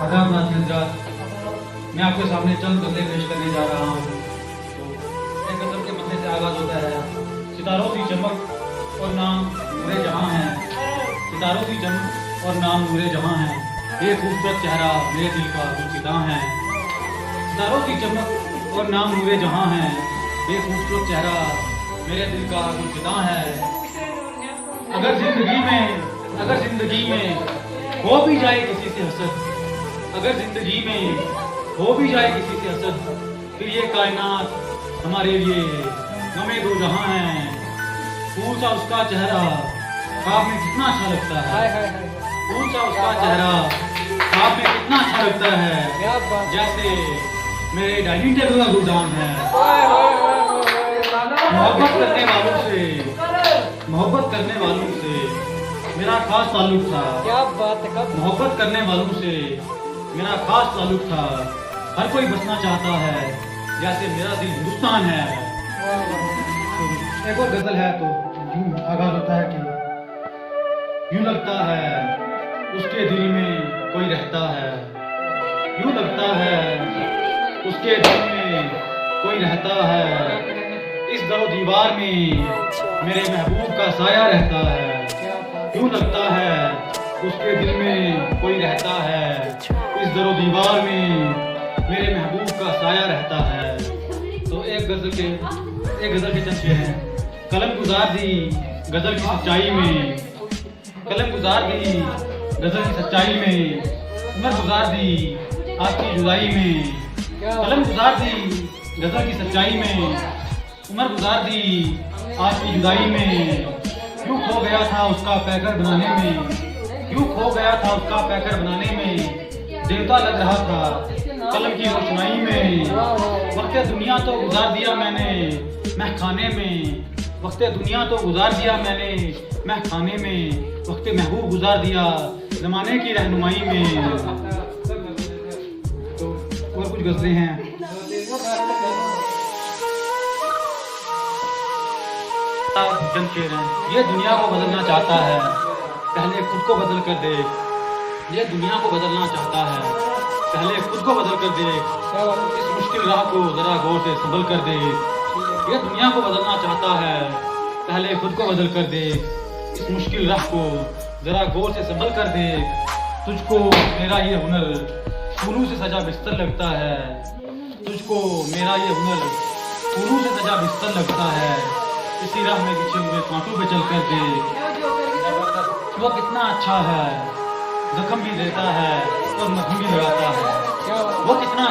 आदाब नाज़रीन हज़रात, मैं आपके सामने चंद गज़लें पेश करने जा रहा हूँ। तो एक गज़ल के मसले से आगाज़ होता है। सितारों की चमक और नाम नूरे जहाँ है, सितारों की चमक और नाम नूरे जहाँ है, ये खूबसूरत चेहरा मेरे दिल का गुलसितां है। सितारों की चमक और नाम नूरे जहाँ है, ये खूबसूरत चेहरा मेरे दिल का गुलसितां है। अगर जिंदगी में हो भी जाए किसी से हसद, अगर जिंदगी में हो भी जाए किसी से हसद, फिर ये कायनात हमारे लिए गमे दो जहां है। फूल सा उसका चेहरा ख्वाब में कितना अच्छा लगता है, फूल सा उसका चेहरा ख्वाब में कितना अच्छा लगता है, जैसे मेरे डाइनिंग टेबल का गुलदान है। मोहब्बत करने वालों से मेरा खास ताल्लुक था। क्या बात है। मोहब्बत करने वालों से मेरा खास ताल्लुक था। हर कोई बसना चाहता है जैसे मेरा दिल हिंदुस्तान है। तो एक और गजल है, तो यूं आगाज होता है कि यूं लगता है उसके दिल में कोई रहता है, यूं लगता है उसके दिल में कोई रहता है, इस दरो दीवार में मेरे महबूब का साया रहता है। यूं लगता है उसके दिल में कोई रहता है, इस दरो दीवार में मेरे महबूब का साया रहता है। तो एक गजल के चंद शेर हैं। कलम गुजार दी गजल की सच्चाई में, कलम गुजार दी गजल की सच्चाई में, उम्र गुजार दी आपकी जुदाई में। कलम गुजार दी गजल की सच्चाई में, उम्र गुजार दी आपकी जुदाई में। यूं खो गया था उसका पैकर बनाने में, यूं खो गया था उसका पैकर बनाने में, देवता लग रहा था कलम की रोशनाई में। वक्त दुनिया तो गुजार दिया मैंने महखाने में, वक्त दुनिया तो गुजार दिया मैंने महखाने में, वक्त महबूब गुजार दिया जमाने की रहनुमाई में। तो और कुछ गजलें हैं। ये दुनिया को बदलना चाहता है, पहले खुद को बदल कर देख। ये दुनिया को बदलना चाहता है, पहले खुद को बदल कर देख। इस मुश्किल राह को जरा गौर से संभल कर देख। ये दुनिया को बदलना चाहता है, पहले खुद को बदल कर देख। इस मुश्किल राह को जरा गौर से संभल कर देख। तुझको मेरा ये हुनर फूलों से सजा बिस्तर लगता है, तुझको मेरा ये हुनर फूलों से सजा बिस्तर लगता है। इसी राह में बिछे हुए कांटों पे चल कर देख। वो कितना अच्छा है, जख्म भी देता है और मरहम भी लगाता है। वो कितना